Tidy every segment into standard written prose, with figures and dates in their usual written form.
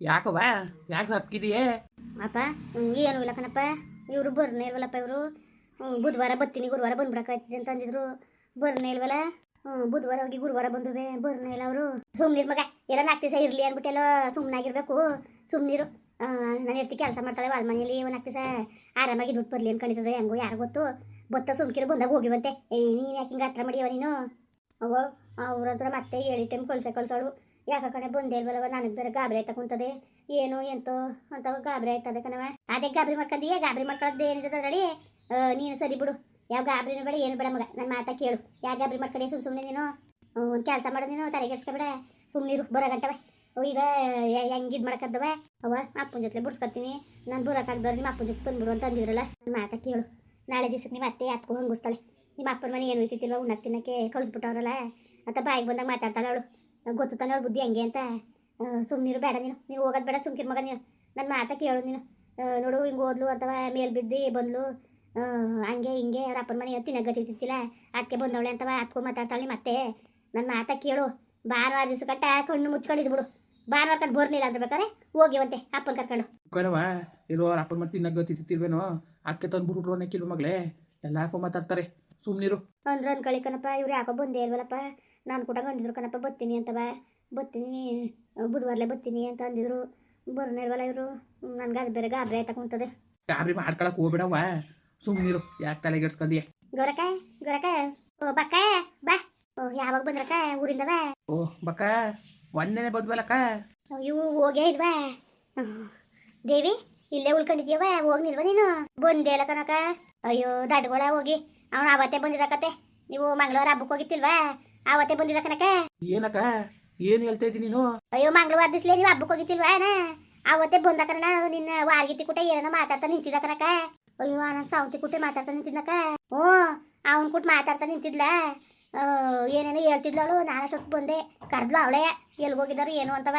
ಯಾಕವ್ವ? ಯಾಕೆ ಸಪ್ಕಿದೆಯೇ? ಅಪ್ಪ ಏನೂ ಇಲ್ಲ ಕಣಪ್ಪ. ಇವರು ಬರ್ನೇ ಇಲ್ವಲ್ಲಪ್ಪ. ಇವರು ಬುಧವಾರ ಬರ್ತೀನಿ ಗುರುವಾರ ಬಂದ್ಬಿಡಕ್ಕಾಯ್ತದೆ ಅಂತ ಅಂದಿದ್ರು. ಬರ್ನೇ ಇಲ್ವಲ್ಲ. ಬುಧವಾರ ಹೋಗಿ ಗುರುವಾರ ಬಂದ್ರುವೆ ಬರ್ನೇ ಇಲ್ಲ ಅವರು. ಸುಮ್ನಿರ್ ಮಗ, ಎಲ್ಲ 4 ದಿವಸ ಇರಲಿ ಅಂದ್ಬಿಟ್ಟೆಲ್ಲ ಸುಮ್ಮನಾಗಿರ್ಬೇಕು. ಸುಮ್ನಿರು. ನಾನು ಎಷ್ಟು ಕೆಲಸ ಮಾಡ್ತಾಳೆ ವಾಲ್ ಮನೇಲಿ. 4 ದಿವಸ ಆರಾಮಾಗಿ ದುಡ್ಡು ಬರಲಿ ಅನ್ಕೊಂಡಿರ್ತದೆ. ಹೆಂಗೋ ಯಾರು ಗೊತ್ತು. ಬತ್ತ ಸುಮ್ಕಿರು ಬಂದಾಗ ಹೋಗಿವಂತೆ. ನೀನು ಯಾಕೆ ಹಿಂಗೆ ಹತ್ರ ಮಾಡಿಯವ ನೀನು? ಅವ ಅವ್ರ ಹತ್ರ ಮತ್ತೆ 7 ಟೈಮ್ ಕಳ್ಸೋಳು. ಯಾಕ ಕಣೆ ಬಂದೇ ಇಲ್ವಲ್ಲವ? ನನಗೆ ಬೇರೆ ಗಾಬರಿ ಆಯ್ತಾ ಕುಂತದೆ. ಏನೋ ಎಂತೋ ಅಂತ ಗಾಬರಿ ಆಯ್ತದೆ ಕಣವ. ಅದೇ ಗಾಬರಿ ಮಾಡ್ಕೊಂಡೀಯ? ಗಾಬರಿ ಮಾಡ್ಕೊಳ್ಳೋದು ಏನಿದೆ ಅದರಲ್ಲಿ? ನೀನು ಸರಿ ಬಿಡು. ಯಾವ ಗಾಬರಿನೂ ಬೇಡ, ಏನು ಬೇಡ ಮಗ. ನನ್ನ ಮಾತಾ ಕೇಳು. ಯಾವ ಗಾಬರಿ ಮಾಡ್ಕೊಂಡೆ ಸುಮ್ಮನೆ ನೀನು? ಒಂದು ಕೆಲಸ ಮಾಡೋದು ನೀನು, ತಲೆಗೆಡ್ಸ್ಕೊಬೇಡ. ಸುಮ್ಮನಿರು ಬರೋ ಗಂಟವೆ. ಈಗ ಹೆಂಗೆ ಇದು ಮಾಡಕ್ಕದ್ದವ? ಅವ ಅಪ್ಪನ ಜೊತೆ ಬಿಡ್ಸ್ಕೊತೀನಿ. ನಾನು ಬರೋಕ್ಕಾಗ್ದವ್ರು ನಿಮ್ಮ ಅಪ್ಪನ ಜೊತೆ ಬಂದ್ಬಿಡು ಅಂತ ಅಂದಿದ್ರಲ್ಲ. ನನ್ನ ಮಾತಾ ಕೇಳು. ನಾಳೆ ದಿವಸಕ್ಕೆ ನಿಮ್ಮ ಅತ್ತೆ ಹತ್ಕೊ ಹಂಗಿಸ್ತಾಳೆ. ನಿಮ್ಮ ಅಪ್ಪನ ಮನೆ ಏನು ಇತ್ತಿಲ್ವ ಉಣ್ಣಕ್ಕೆ ತಿನ್ನಕ್ಕೆ ಕಳಿಸ್ಬಿಟ್ಟವ್ರಲ್ಲ ಅಂತ ಬಾಯಿಗೆ ಬಂದಾಗ ಮಾತಾಡ್ತಾಳೆ ಅವಳು. ಗೊತ್ತು ತಾನೆ ಅವಳು ಬುದ್ಧಿ ಹಂಗೆ ಅಂತ. ಸುಮ್ಮನಿರು ಬೇಡ ನೀನು ಹೋಗೋದು ಬೇಡ. ಸುಮ್ಕಿರ್ ಮಗ ನೀನು. ನನ್ನ ಮಾತಾ ಕೇಳು ನೀನು. ನೋಡು ಹಿಂಗೆ ಓದ್ಲು ಅಥವಾ ಮೇಲ್ ಬಿದ್ದು ಬಂದ್ಲು ಹಂಗೆ ಹಿಂಗೆ ಅವ್ರ ಅಪ್ಪನ ಮನೆ ತಿನ್ನಗತ್ತಿತ್ತಿಲ್ಲ ಅದಕ್ಕೆ ಬಂದವಳೆ ಅಂತವ ಹತ್ಕೊಂಡು ಮಾತಾಡ್ತಾಳೆ ಮತ್ತೆ. ನನ್ನ ಮಾತಾ ಕೇಳು. ಭಾನುವಾರ ದಿವಸ ಕಟ್ಟ ಕಣ್ಣು ಮುಚ್ಕೊಂಡಿದ್ದು ಬಿಡು. ಭಾನುವಾರ ಕಟ್ಟು ಬರ್ನಿಲ್ಲ ಅಂತ ಬೇಕಾರೆ ಹೋಗಿವಂತೆ ಅಪ್ಪನ ಕರ್ಕೊಂಡು. ಕಣವ ಇರೋ ಅವ್ರ ಅಪ್ಪನ ಮತ್ತೆ ತಿನ್ನಗತ್ತಿತ್ತಿಲ್ವೇನೋ ಅದಕ್ಕೆ ತಂದ್ಬಿಟ್ರು ಅನ್ನಕ್ಕಿಲ್ವ ಮಗಳೇ? ಎಲ್ಲ ಹಾಕೋ ಮಾತಾಡ್ತಾರೆ. ಸುಮ್ಮನಿರು ಅಂದ್ರೆ ಅನ್ಕಳಿ ಕಣಪ್ಪ. ಇವ್ರು ಯಾಕೋ ಬಂದೇ ಇಲ್ವಲ್ಲಪ್ಪ. ನಾನು ಕೂಡ ಅಂದಿದ್ರು ಕಣಪ್ಪ ಬರ್ತೀನಿ ಅಂತವ. ಬರ್ತೀನಿ ಬುಧವಾರಲೇ ಬರ್ತೀನಿ ಅಂತ ಅಂದಿದ್ರು. ಬರ್ನೇ ಇಲ್ವಲ್ಲ ಇವರು. ನನ್ಗೆ ಅದು ಬೇರೆ ಗಾಬರಿ ಆಯ್ತಾ ಕುಂತದೆ. ಗಾಬರಿ ಮಾಡ್ಕೊಳಕ್ ಹೋಗ್ಬೇಡವ. ಸುಮ್ಮನಿರು. ಯಾಕೆ ತಲೆಗೆಡ್ಸ್ಕೊಂಡೀಯ? ಗೊರಕ ಓ ಬಕ್ಕ ಬಾ. ಯಾವಾಗ ಬಂದ್ರಕ್ಕ ಊರಿಂದವ? ಓ ಬಕ್ಕ ಒಂದೇನೆ ಬಂದ್ವಲ್ಲಕ್ಕ. ಇವು ಹೋಗೇ ಇಲ್ವಾ? ದೇವಿ ಇಲ್ಲೇ ಉಳ್ಕೊಂಡಿದ್ಯವ? ಹೋಗ್ನಿಲ್ವ ನೀನು? ಬಂದೇ ಇಲ್ಲ ಕನಕ. ಅಯ್ಯೋ ದಡ್ಗೊಳ ಹೋಗಿ. ಅವನು ಅವತ್ತೇ ಬಂದಿದ್ದಕತ್ತೆ. ನೀವು ಮಂಗಳವಾರ ಹಬ್ಬಕ್ಕೆ ಹೋಗಿತ್ತಿಲ್ವಾ? ಅವತ್ತೇ ಬಂದಿದ್ದ ಕನಕ. ಏನಕ್ಕ ಏನು ಹೇಳ್ತಾ ಇದ್ದೀನಿ ನೀನು? ಅಯ್ಯೋ ಮಂಗಳವಾರ ದಿವ್ಸಲೇ ನೀವು ಹಬ್ಬಕ್ಕೆ ಹೋಗಿತ್ತಿಲ್ವಾ? ಅವತ್ತೇ ಬಂದ ಕಣ. ನಿನ್ನ ವಾರ್ಗಿತಿ ಕುಟ ಏನೋ ಮಾತಾಡ್ತಾ ನಿಂತಿದ್ದ ಕನಕ. ಅಯ್ಯೋ ನಾನು ಸಾವಂತಿ ಕುಟ್ಟೆ ಮಾತಾಡ್ತಾ ನಿಂತಿದ್ದಕ್ಕ. ಅವನ್ ಕುಟ್ ಮಾತಾಡ್ತಾ ನಿಂತಿದ್ಲ. ಏನೇನೋ ಹೇಳ್ತಿದ್ಲು ಅವಳು. ನಾನು ಅಷ್ಟೊತ್ತು ಬಂದೆ. ಕರೆದ್ಲು ಅವಳೇ. ಎಲ್ಲಿ ಹೋಗಿದ್ದಾರೆ ಏನು ಅಂತವ.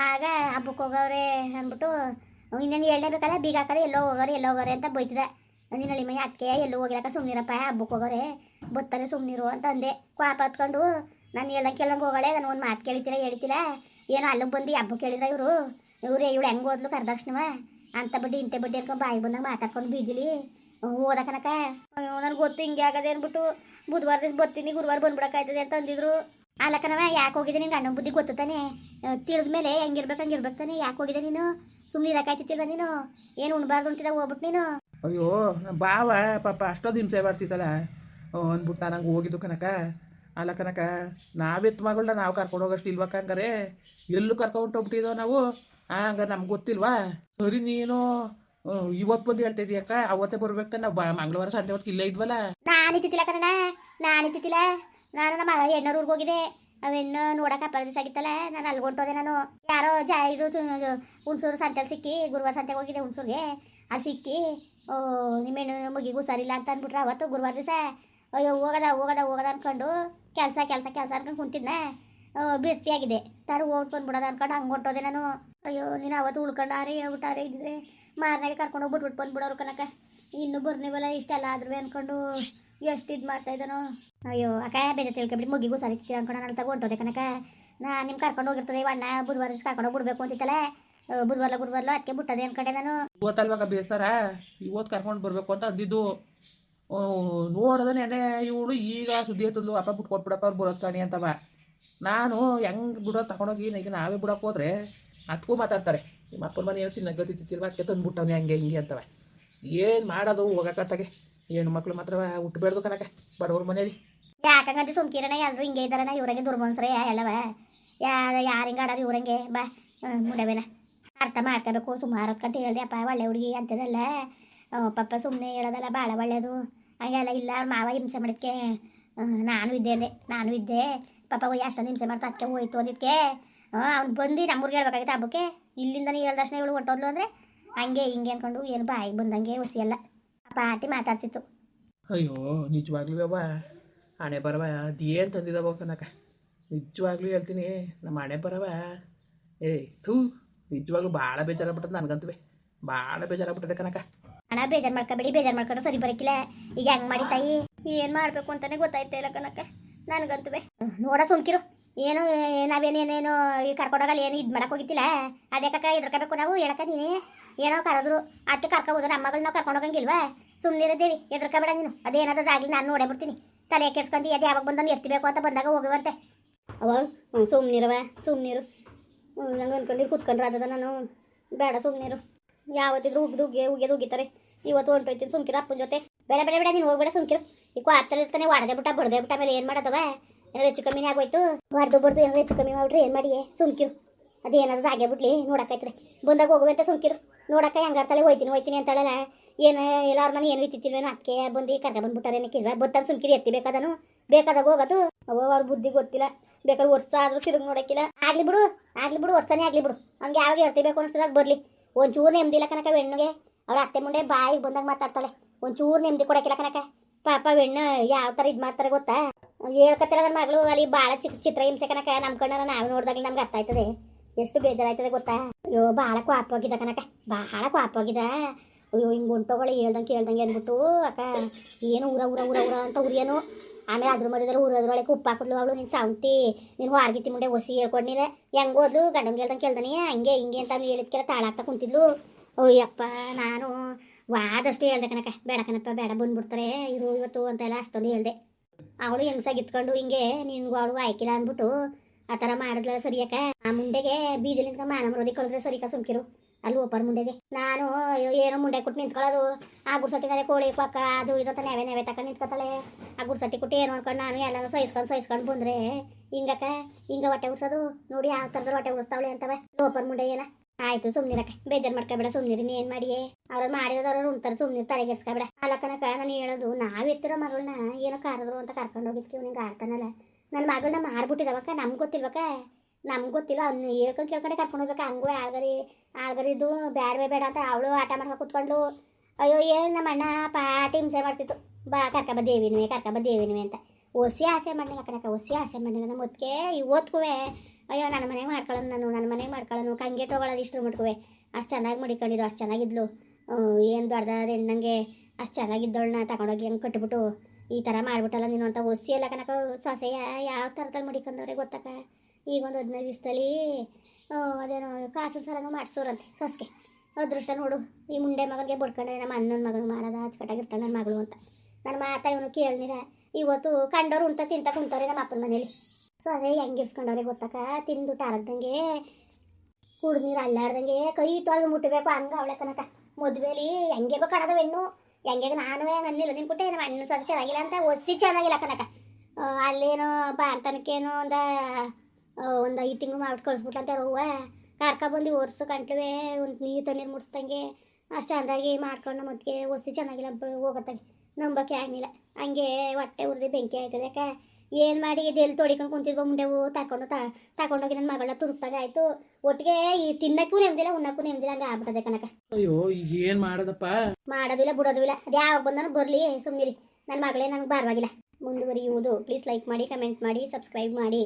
ಆಗ ಹಬ್ಬಕ್ಕೆ ಹೋಗವ್ರೆ ಅಂದ್ಬಿಟ್ಟು ಇನ್ನೇನು ಹೇಳಲೇಬೇಕಲ್ಲ. ಬೀಗ ಹಾಕರೆ ಎಲ್ಲೋ ಹೋಗೋರೆ ಅಂತ ಬೈತಿದೆ. ನಿನ್ನ ಹಳ್ಳಿ ಮೈ ಅದಕ್ಕೆ ಎಲ್ಲೂ ಹೋಗಿರಕ್ಕ ಸುಮ್ಮನಿರಪ್ಪ. ಹಬ್ಬಕ್ಕೆ ಹೋಗೋರೆ ಬತ್ತಾರೆ ಸುಮ್ಮನಿರು ಅಂತ ಅಂದೆ. ಕ್ವಾಪ ಹತ್ಕೊಂಡು ನಾನು ಕೇಳಂಗೆ ಹೋಗಳೆ. ನಾನು ಒಂದು ಮಾತು ಹೇಳ್ತಿಲ್ಲ ಏನೋ ಅಲ್ಲಿಗೆ ಬಂದು ಹಬ್ಬಕ್ಕೆ ಹೇಳಿದ್ರ ಇವಳು ಹೆಂಗೆ ಓದ್ಲು ಕರ್ದಕ್ಷಣವ ಅಂತ ಬಡ್ಡಿ ಇಂತೆ ಬಡ್ಡಿ ಅನ್ಕೊಂಡು ಬಾಯಿಗೆ ಬಂದಾಗ ಮಾತಾಡ್ಕೊಂಡು ಬೀದಿಲಿ ಓದ ಕನಕ. ಅಯ್ಯೋ ನನಗೆ ಗೊತ್ತು ಹಿಂಗೆ ಆಗದೆ ಅಂದ್ಬಿಟ್ಟು ಬುಧವಾರ ದಿವಸ ಬರ್ತೀನಿ ಗುರುವಾರ ಬಂದ್ಬಿಡಕ್ಕಾಯ್ತದೆ ಅಂತ ಅಂದಿದ್ರು. ಅಲ್ಲ ಕಣವ ಯಾಕೆ ಹೋಗಿದೆ ನಿನ್ಗೆ? ಅಣ್ಣ ಬುದ್ಧಿ ಗೊತ್ತು ತಾನೆ. ತಿಳಿದ್ಮೇಲೆ ಹೆಂಗಿರ್ಬೇಕು ತಾನೆ. ಯಾಕೆ ಹೋಗಿದೆ ನೀನು? ಸುಮ್ಮನೆ ಇರಕ್ಕಾಯ್ತಿಲ್ವ ನೀನು? ಏನು ಉಣ್ಬಾರ್ದು ಅಂತಿದ್ದ ಹೋಗ್ಬಿಟ್ಟು ನೀನು? ಅಯ್ಯೋ ನಮ್ಮ ಬಾವ ಪಾಪ ಅಷ್ಟೊಂದು ಹಿಂಸೆ ಮಾಡ್ತಿತ್ತಲ್ಲ ಅಂದ್ಬಿಟ್ಟು ನಾನು ಹಂಗೆ ಹೋಗಿದ್ದು ಕನಕ. ಅಲ್ಲ ಕನಕ ನಾವೆತ್ತು ಮಗಳನ್ನ ನಾವು ಕರ್ಕೊಂಡು ಹೋಗೋಷ್ಟು ಇಲ್ವಕ್ಕ? ಹಂಗಾರೆ ಎಲ್ಲೂ ಕರ್ಕೊಂಡು ಹೋಗ್ಬಿಟ್ಟಿದ್ದೋ ನಾವು. ಹಂಗಾರೆ ನಮ್ಗೆ ಗೊತ್ತಿಲ್ವಾ? ಸರಿ ನೀನು ಇವತ್ತು ಬಂದು ಹೇಳ್ತಾ ಇದೀಯಕ್ಕ. ಅವತ್ತೇ ಬರ್ಬೇಕು ತಾನೆ. ನಾವು ಮಂಗಳವಾರ ಸಂಜೆ ಹೊತ್ತಿಗೆ ಇಲ್ಲೇ ಇದ್ವಲ್ಲ. ನಾನಿತ್ತಿಲ್ಲ ಕಣ. ನಾನು ನಮ್ಮ ಹೆಣ್ಣೂರಿಗೆ ಹೋಗಿದೆ. ಅವೆಣ್ಣು ನೋಡಕ್ಕೆ ಅಪ್ಪರ ದಿವಸ ಆಗಿತ್ತಲ್ಲ. ನಾನು ಅಲ್ಲಿ ಹೊಂಟೋದೆ. ನಾನು ಯಾರೋ ಇದು ಹುಣಸೂರು ಸಂತೆಲಿ ಸಿಕ್ಕಿ. ಗುರುವಾರ ಸಂತೆಗೆ ಹೋಗಿದೆ ಹುಣಸೂರಿಗೆ. ಅಲ್ಲಿ ಸಿಕ್ಕಿ ನಿಮ್ಮ ಹೆಣ್ಣು ಮುಗಿಗೂ ಸರಿಲ್ಲ ಅಂತ ಅಂದ್ಬಿಟ್ರೆ ಅವತ್ತು ಗುರುವಾರ ದಿವಸ. ಅಯ್ಯೋ ಹೋಗದ ಅಂದ್ಕೊಂಡು ಕೆಲಸ ಅನ್ಕೊಂಡು ಕುಂತಿದ್ನ. ಬಿರ್ತಿಯಾಗಿದೆ. ತಾಡು ಓಟ್ ಬಂದ್ಬಿಡೋದು ಅನ್ಕೊಂಡು ಹಂಗೆ ಹೊಂಟೋದೆ ನಾನು. ಅಯ್ಯೋ ನೀನು ಅವತ್ತು ಉಳ್ಕೊಂಡಾರೆ ಹೇಳ್ಬಿಟ್ಟಾರೆ ಇದ್ದಿದ್ರೆ ಮಾರನಾಗೆ ಕರ್ಕೊಂಡು ಹೋಗ್ಬಿಟ್ಬಿಟ್ಟು ಬಂದ್ಬಿಡೋರು ಕನಕ. ಇನ್ನೂ ಬರ್ನಿವಲ್ಲ ಇಷ್ಟೆಲ್ಲ ಆದ್ರೂ ಅಂದ್ಕೊಂಡು ಎಷ್ಟು ಇದು ಮಾಡ್ತಾ ಇದ್ದಾನೋ. ಅಯ್ಯೋ ಅಕ್ಕ ಬೇಜ ತಿಳ್ಕೊಬಿಡಿ. ಮುಗಿಗೂ ಸರಿ ಅನ್ಕೊಂಡು ನಾನು ತಗೊಂಡೋದೆ ಕನಕ. ನಾನು ನಿಮ್ಗೆ ಕರ್ಕೊಂಡು ಹೋಗಿರ್ತದೆ ಅಣ್ಣ ಬುಧವಾರ ಕರ್ಕೊಂಡು ಹೋಗ್ಬಿಡ್ಬೇಕು ಅಂತಿತ್ತಲ್ಲ. ಗುರುವಾರಲ್ಲ ಅದಕ್ಕೆ ಬಿಟ್ಟದೆ ಅನ್ಕೊಂಡೆ ನಾನು. ಇವತ್ತಲ್ವಾಗ ಬೇಸ್ತಾರ ಇವತ್ತು ಕರ್ಕೊಂಡು ಬರಬೇಕು ಅಂತ ಅಂದಿದ್ದು. ನೋಡಿದ್ರೆ ಇವಳು ಈಗ ಸುದ್ದಿ ಎತ್ತಂದು ಅಪ್ಪ ಬಿಟ್ಟು ಕೊಟ್ಬಿಡಪ್ಪ ಅವ್ರು ಬರೋದು ಕಾಣಿ ಅಂತವ. ನಾನು ಹೆಂಗೆ ಬಿಡೋದು ತಗೊಂಡೋಗಿ ಈಗ ನಾವೇ ಬಿಡೋಕೆ ಹೋದ್ರೆ ಅದಕ್ಕೂ ಮಾತಾಡ್ತಾರೆ. ನಿಮ್ಮ ಅಪ್ಪನ ಮನೆ ಏನು ತಿನ್ನಗತ್ತಿತ್ತಿಲ್ವ ಅದಕ್ಕೆ ತಂದುಬಿಟ್ಟವನೇ ಹಂಗೆ ಹಿಂಗೆ ಅಂತವ. ಏನು ಮಾಡೋದು ಹೋಗಕತ್ತಾಗೆ. ಹೆಣ್ಣು ಮಕ್ಳು ಮಾತ್ರ ಹುಟ್ಟಬೇಡ್ದು ಕನಕ ಬಡವ್ರ ಮನೇಲಿ. ಯಾಕಂಗಂತ ಸುಮ್ಕಿರಣ ಎಲ್ಲರೂ ಹಿಂಗೆ ಇದ್ದಾರಣ. ಇವ್ರಂಗೆ ದುರ್ಮನ್ಸ್ರೆ ಎಲ್ಲವ. ಯಾರು ಹಿಂಗೆ ಆಡೋದು ಇವ್ರಂಗೆ ಬಾ ಮುಂಡವೇನ ಅರ್ಥ ಮಾಡ್ಕೋಬೇಕು. ಸುಮಾರು ಹೊತ್ಕಂಡು ಹೇಳ್ದೆ ಅಪ್ಪ ಒಳ್ಳೆ ಹುಡುಗಿ ಅಂತದಲ್ಲ ಪಾಪ. ಸುಮ್ಮನೆ ಹೇಳೋದಲ್ಲ ಭಾಳ ಒಳ್ಳೆಯದು ಹಂಗೆಲ್ಲ ಇಲ್ಲ. ಅವ್ರ ಮಾವ ಹಿಂಸೆ ಮಾಡಿದ್ಕೆ ನಾನು ಇದ್ದೆ ಪಾಪ. ಅಷ್ಟೊಂದು ಹಿಂಸೆ ಮಾಡ್ತಾ ಅದಕ್ಕೆ ಹೋಯ್ತು ಅಂದಿದ್ಕೆ ಅವ್ನು ಬಂದು ನಮ್ಮೂರಿಗೆ ಹೇಳ್ಬೇಕಾಗಿತ್ತು ಹಬ್ಬಕ್ಕೆ. ಇಲ್ಲಿಂದ ನೀ ಹೇಳ್ದಕ್ಷಣ ಇವಳು ಹೊಂಟೋದ್ಲು ಅಂದರೆ ಹಂಗೆ ಹಿಂಗೆ ಅಂದ್ಕೊಂಡು ಏನು ಬಾಯಿಗೆ ಬಂದಂಗೆ ಹೊಸಿಯಲ್ಲ ಪಾಟಿ ಮಾತಾಡ್ತಿತ್ತು. ಅಯ್ಯೋ ನಿಜವಾಗ್ಲೂ ಅವ್ವ ಹಣೆ ಬರವ ಅದೇನು ತಂದಿದ್ದಾವ ಕನಕ. ನಿಜವಾಗ್ಲೂ ಹೇಳ್ತೀನಿ ನಮ್ಮ ಹಣೆ ಬರವ ನಿಜವಾಗ್ಲೂ ಭಾಳ ಬೇಜಾರಾಗ್ಬಿಟ್ಟದ ನನಗಂತೂ. ಭಾಳ ಬೇಜಾರಾಗ್ಬಿಟ್ಟದೆ ಕನಕ. ಹಣ ಬೇಜಾರು ಮಾಡ್ಕೊಂಡು ಸರಿ ಬರೋಕ್ಕಿಲ್ಲ. ಈಗ ಹೆಂಗೆ ಮಾಡಿ ತಾಯಿ ಏನು ಮಾಡಬೇಕು ಅಂತಲೇ ಗೊತ್ತಾಯ್ತಾ ಇಲ್ಲ ಕನಕ ನನಗಂತೂ. ನೋಡ ಸುಮ್ಕಿರು. ಏನು ನಾವೇನೇನೇನು ಈ ಕರ್ಕೊಂಡೋಗಲ್ಲ ಏನು ಇದು ಮಾಡಕ್ಕೆ ಹೋಗಿತ್ತಿಲ್ಲ ಅದ್ಯಾಕಕ್ಕ ಎದ್ರಕಬೇಕು ನಾವು ಹೇಳಕ್ಕ ನೀನೇ ಏನೋ ಕರೆದ್ರು ಅತ್ತೆ ಕರ್ಕೋಬೋದು ನಮ್ಮ ಮಗಳನ್ನ ನಾವು ಕರ್ಕೊಂಡೋಗಂಗಿಲ್ವಾ ಸುಮ್ಮನಿರದೇವಿ ಎದ್ರಕಬೇಡ ನೀನು ಅದೇನಾದ್ರೂ ಆಗಲಿ ನಾನು ನೋಡೇ ಬಿಡ್ತೀನಿ ತಲೆ ಕೆಡ್ಸ್ಕೊಂಡಿ ಅದು ಯಾವಾಗ ಬಂದನು ಎತ್ತಬೇಕು ಅಂತ ಬಂದಾಗ ಹೋಗುವಂತೆ ಅವಾಗ ಸುಮ್ಮನಿರವ ಸುಮ್ಮನಿರು ನಂಗೆ ಅನ್ಕೊಂಡು ಕೂತ್ಕೊಂಡ್ರೆ ಅದದ ನಾನು ಬೇಡ ಸುಮ್ಮನಿರು ಯಾವತ್ತಿದ್ರು ಉಗ್ಗೆದು ಉಗಿತಾರೆ ಇವತ್ತು ಹೊಂಟೋಯ್ತೀನಿ ಸುಮ್ಕಿರು ಅಪ್ಪನ ಜೊತೆ ಬೇಡ ಬೇಡ ಬೇಡ ನೀನು ಹೋಗ್ಬೇಡ ಸುಮ್ಕಿರು ಈಗ ಆತ್ತಲ್ಲಿ ಇರ್ತಾನೆ ಹೊಡೆದೇ ಬಿಟ್ಟ ಬಡ್ದೇ ಬಿಟ್ಟ ಮೇಲೆ ಏನು ಮಾಡೋದವ ಏನಾರು ಹೆಚ್ಚು ಕಮ್ಮಿನೇ ಆಗೋಯ್ತು ಬಡ್ದು ಏನಾರು ಹೆಚ್ಚು ಕಮ್ಮಿ ಮಾಡ್ರಿ ಏನು ಮಾಡಿಯೇ ಸುಮ್ಕಿರು ಅದೇನಾದ್ರು ಆಗೇ ಬಿಡ್ಲಿ ನೋಡಕ್ಕಾಯ್ತದೆ ಬಂದಾಗ ಹೋಗುವಂತೆ ಸುಮ್ಕಿರು ನೋಡಕ್ಕ ಹೆಂಗಾಡ್ತಾಳೆ ಹೋಯ್ತೀನಿ ಅಂತಾಳಲ್ಲ ಏನು ಎಲ್ಲಾರ ಮನೆ ಏನು ಇತ್ತಿಲ್ವೇನೋ ಅದಕ್ಕೆ ಬಂದು ಕರ್ಕ ಬಂದ್ಬಿಟ್ಟಾರೇನೆ ಕಿಲ್ವ ಬತ್ತಲ್ಲಿ ಸುಮ್ಕಿರಿ ಎತ್ತಿ ಬೇಕಾದನು ಬೇಕಾದಾಗ ಹೋಗೋದು ಅವ್ರ ಬುದ್ಧಿ ಗೊತ್ತಿಲ್ಲ ಬೇಕಾದ್ರೆ ವರ್ಷ ಆದ್ರೂ ತಿರುಗಿ ನೋಡಕ್ಕಿಲ್ಲ ಆಗ್ಲಿ ಬಿಡು ವರ್ಷನೇ ಆಗ್ಲಿ ಬಿಡು ಹಂಗೆ ಯಾವಾಗ ಹೇಳ್ತಿಬೇಕು ಅನಿಸ್ತದಾಗ ಬರಲಿ ಒಂಚೂರು ನೆಮ್ಮದಿಲ್ಲ ಕನಕ ಹೆಣ್ಣಿಗೆ ಅವ್ರ ಅತ್ತೆ ಮುಂದೆ ಬಾಯಿಗೆ ಬಂದಾಗ ಮಾತಾಡ್ತಾಳೆ ಒಂಚೂರು ನೆಮ್ಮದಿ ಕೊಡಕ್ಕಿಲ್ಲ ಕನಕ ಪಾಪ ಹೆಣ್ಣು ಯಾವ ಥರ ಇದು ಮಾಡ್ತಾರೆ ಗೊತ್ತಾ ಹೇಳ್ಕತ್ತಿಲ್ಲ ನನ್ನ ಮಗಳು ಅಲ್ಲಿ ಭಾಳ ಚಿತ್ರ ಹಿಂಸೆ ಕನಕ ನಮ್ಮ ಕಣ್ಣಾರ ನಾವು ನೋಡಿದಾಗಲಿ ನಮ್ಗೆ ಅರ್ಥ ಆಯ್ತದೆ ಎಷ್ಟು ಬೇಜಾರಾಯ್ತದೆ ಗೊತ್ತಾ ಅಯ್ಯೋ ಭಾಳ ಕೋಪವಾಗಿದ್ದ ಕನಕ ಭಾಳ ಕೋಪವಾಗಿದ್ದ ಅಯ್ಯೋ ಹಿಂಗೆ ಹೊಂಟೋಗಳು ಹೇಳ್ದಂಗೆ ಅಂದ್ಬಿಟ್ಟು ಅಕ್ಕ ಏನು ಉರ ಅಂತ ಉರಿಯನು ಆಮೇಲೆ ಅದ್ರ ಮಧ್ಯದಲ್ಲಿ ಉರದ್ರೊಳಗೆ ಉಪ್ಪು ಹಾಕಿದ್ಲು ಅವಳು ನೀನು ಸಾವಂತಿ ನೀನು ಹೊರಗಿತ್ತಿ ಮುಂದೆ ಹೊಸಿ ಹೇಳ್ಕೊಂಡಿರ ಹೆಂಗೆ ಹೋದ್ಲು ಗಂಡಂಗೆ ಕೇಳ್ದಾನೆ ಹಂಗೆ ಹಿಂಗೆ ಅಂತ ಹೇಳಿದ್ಕೆಲ್ಲ ತಾಳಾಗ್ತಾ ಕುಂತಿದ್ಲು ಅಯ್ಯಪ್ಪ ನಾನು ವಾದಷ್ಟು ಹೇಳ್ದೆ ಕನಕ ಬೇಡ ಕಣಪ್ಪ ಬೇಡ ಬಂದ್ಬಿಡ್ತಾರೆ ಇರು ಇವತ್ತು ಅಂತೆಲ್ಲ ಅಷ್ಟೊಂದು ಹೇಳ್ದೆ ಅವಳು ಹೆಂಗ್ಸಾಗಿ ಇತ್ಕೊಂಡು ಹಿಂಗೆ ನಿನ್ಗೂ ಅವಳು ಆಯ್ಕಿಲ್ಲ ಅಂದ್ಬಿಟ್ಟು ಆ ಥರ ಮಾಡಿದ್ಲ ಸರಿಯಕ್ಕ ಆ ಮುಂಡೆಗೆ ಬೀದಿಲಿಂದ ಮಾನ ಮರೋದಿ ಕಳೆದ್ರೆ ಸರಿಕ ಸುಮ್ಕಿರು ಅಲ್ಲಿ ಒಪ್ಪರ್ ಮುಂಡೆಗೆ ನಾನು ಏನೋ ಮುಂಡೆ ಕೊಟ್ಟು ನಿಂತ್ಕೊಳ್ಳೋದು ಆ ಗುಡ್ಸಟ್ಟಿದ್ದಾರೆ ಕೋಳಿ ಪಕ್ಕ ಅದು ಇದಂತ ನೆವೆ ತಕೊಂಡು ನಿಂತ್ಕೊತಾಳೆ ಆ ಗುಡ್ಸಟ್ಟಿ ಕೊಟ್ಟು ಏನು ಅನ್ಕೊಂಡು ನಾನು ಎಲ್ಲನೂ ಸಹಿಸ್ಕೊಂಡು ಬಂದ್ರೆ ಹಿಂಗಕ್ಕ ಹಿಂಗ ಹೊಟ್ಟೆ ಉರ್ಸೋದು ನೋಡಿ ಯಾವ ಥರದಲ್ಲಿ ಹೊಟ್ಟೆ ಉರ್ಸ್ತಾವಳೆ ಅಂತವೆ ಲೋಪರ್ ಮುಂಡೆ ಏನ ಆಯ್ತು ಸುಮ್ನಿರಕ್ಕ ಬೇಜಾರು ಮಾಡ್ಕೊಬೇಡ ಸುಮ್ನಿರಿ ನೀ ಏನು ಮಾಡಿಯೇ ಅವ್ರು ಮಾಡಿರೋದವ್ರು ಉಣ್ತಾರೆ ಸುಮ್ನಿರು ತಲೆಗೆಡ್ಸ್ಕೊಬೇಡ ಅಲ್ಲಕ್ಕನಕ ನಾನು ಹೇಳೋದು ನಾವು ಎತ್ತಿರೋ ಮಗಳನ್ನ ಏನೋ ಕರೆದ್ರು ಅಂತ ಕರ್ಕೊಂಡು ಹೋಗಿದ್ವಿ ನಿಂಗೆ ಆಡ್ತಾನಲ್ಲ ನನ್ನ ಮಗಳನ್ನ ಮಾರ್ಬಿಟ್ಟಿದವಕ್ಕ ನಮ್ಗೆ ಗೊತ್ತಿಲ್ವಕ್ಕ ನಮ್ಗೆ ಗೊತ್ತಿಲ್ಲ ಅವ್ನು ಹೇಳ್ಕೊಂಡು ಕೇಳ್ಕೊಂಡೆ ಕರ್ಕೊಂಡು ಹೋಗ್ಬೇಕು ಹಂಗೂ ಆಳ್ಗರಿದ್ದು ಬೇಡ ಅಂತ ಅವಳು ಆಟ ಮಾಡ್ಕೊಂಡು ಕೂತ್ಕೊಂಡು ಅಯ್ಯೋ ಏನು ನಮ್ಮ ಅಣ್ಣ ಪಾಟಿ ಹಿಂಸೆ ಮಾಡ್ತಿತ್ತು ಕರ್ಕಬ ದೇವಿನುವೆ ಅಂತ ಹೊಸಿ ಆಸೆ ಮಾಡಲಿಲ್ಲ ಕಣಕ್ಕ ಹೊಸಿ ಆಸೆ ಮಾಡಲಿಲ್ಲ ನಮ್ಮ ಹೊತ್ತಿಗೆ ಇವತ್ತಿಗೂ ಅಯ್ಯೋ ನನ್ನ ಮನೆಗೆ ಮಾಡ್ಕೊಳ್ಳೋನು ಕಂಗೆಟ್ ಹೋಗೋದು ಇಷ್ಟು ಮಟ್ಕುವೆ ಅಷ್ಟು ಚೆನ್ನಾಗಿ ಮಡಿಕೊಂಡಿದ್ದು ಅಷ್ಟು ಚೆನ್ನಾಗಿದ್ಲು ಏನು ದೊಡ್ಡದ ಹೆಣ್ಣಂಗೆ ಅಷ್ಟು ಚೆನ್ನಾಗಿದ್ದವಳನ್ನ ತಗೊಂಡೋಗಿ ಹಂಗೆ ಕಟ್ಬಿಟ್ಟು ಈ ಥರ ಮಾಡ್ಬಿಟ್ಟಲ್ಲ ನೀನು ಅಂತ ಹೊಸಿ ಎಲ್ಲ ಕನಕ ಸೊಸೆಯ ಯಾವ ಥರದಲ್ಲಿ ಮಡಿಕೊಂಡವ್ರೆ ಗೊತ್ತಕ್ಕ ಈಗ ಒಂದು 15 ದಿವಸದಲ್ಲಿ ಅದೇನೋ ಕಾಸು ಸರನು ಮಾಡಿಸೋರಂತೆ ಸೊಸೆಗೆ ಅದೃಷ್ಟ ನೋಡು ಈ ಮುಂಡೆ ಮಗನಿಗೆ ಬಡ್ಕೊಂಡೆ ನಮ್ಮ ಅಣ್ಣನ ಮಗನಿಗೆ ಮಾಡೋದ ಅಚ್ಚುಕಟ್ಟಾಗಿರ್ತಾಳೆ ನನ್ನ ಮಗಳು ಅಂತ ನನ್ನ ಮಾತಾ ಇವನು ಕೇಳ್ನಿರ ಇವತ್ತು ಕಂಡವ್ರು ಉಂಟ ತಿಂತ ಕುಂತವ್ರೆ ನಮ್ಮ ಅಪ್ಪನ ಮನೇಲಿ ಸೊ ಅದೇ ಹೆಂಗಿರ್ಸ್ಕೊಂಡವ್ರೆ ಗೊತ್ತಕ್ಕ ತಿಂದು ಟಾರದಂಗೆ ಕುಡಿದು ನೀರು ಅಲ್ಲಾಡ್ದಂಗೆ ಕೈ ತೊಳೆದು ಮುಟ್ಟಬೇಕು ಹಂಗೆ ಅವಳೆ ಕನಕ ಮದುವೆಲಿ ಹೆಂಗೆಗೋ ಕಣದ ಹೆಣ್ಣು ಹೆಂಗೆ ನಾನು ನನ್ನಿಲ್ಲ ನಿನ್ಬಿಟ್ಟೆ ನಮ್ಮ ಅಣ್ಣ ಸ್ವಲ್ಪ ಚೆನ್ನಾಗಿಲ್ಲ ಅಂತ ಒಸಿ ಚೆನ್ನಾಗಿಲ್ಲ ಕನಕ ಅಲ್ಲೇನೋ ಬಾಂತನಕ್ಕೇನೋ ಒಂದು 5 ತಿಂಗಳು ಮಾಡ್ಬಿಟ್ಟು ಕಳಿಸ್ಬಿಟ್ಟಂತೆ ಹೂವ ಕರ್ಕೊಬಂದು ಒರ್ಸು ಕಂಟ್ಲುವೆ ಒಂದು ನೀರು ಮುಡಿಸ್ದಂಗೆ ಅಷ್ಟು ಅಂದಾಗಿ ಮಾಡ್ಕೊಂಡು ಮತ್ತೆ ಒಸಿ ಚೆನ್ನಾಗಿಲ್ಲ ಹೋಗತ್ತಾಗೆ ನಂಬಕ್ಕೆ ಆಗಿಲ್ಲ ಹಂಗೆ ಹೊಟ್ಟೆ ಉರಿದು ಬೆಂಕಿ ಆಯ್ತದೆ ಯಾಕೆ ಏನು ಮಾಡಿ ಇದೆಲ್ಲಿ ತೊಡಿಕೊಂಡು ಕುಂತಿದ್ವು ಮುಂಡೆವು ತಗೊಂಡೋಗಿ ನನ್ನ ಮಗಳನ್ನ ತುರುಕ್ತಾಗ ಆಯಿತು ಒಟ್ಟಿಗೆ ಈ ತಿನ್ನಕ್ಕೂ ನೆಮ್ಮದಿಲ್ಲ ಉಣ್ಣಕ್ಕೂ ನೆಮ್ಮದಿಲ್ಲ ಹಂಗೆ ಆಗ್ಬಿಟ್ಟದೆ ಕನಕ ಅಯ್ಯೋ ಈಗ ಏನು ಮಾಡೋದಪ್ಪ ಮಾಡೋದಿಲ್ಲ ಬಿಡೋದು ಇಲ್ಲ ಅದು ಯಾವಾಗ ಬಂದನು ಬರಲಿ ಸುಮ್ಮನಿರಿ ನನ್ನ ಮಗಳೇ ನನಗೆ ಬಾರವಾಗಿಲ್ಲ ಮುಂದುವರಿಯುವುದು ಪ್ಲೀಸ್ ಲೈಕ್ ಮಾಡಿ ಕಮೆಂಟ್ ಮಾಡಿ ಸಬ್ಸ್ಕ್ರೈಬ್ ಮಾಡಿ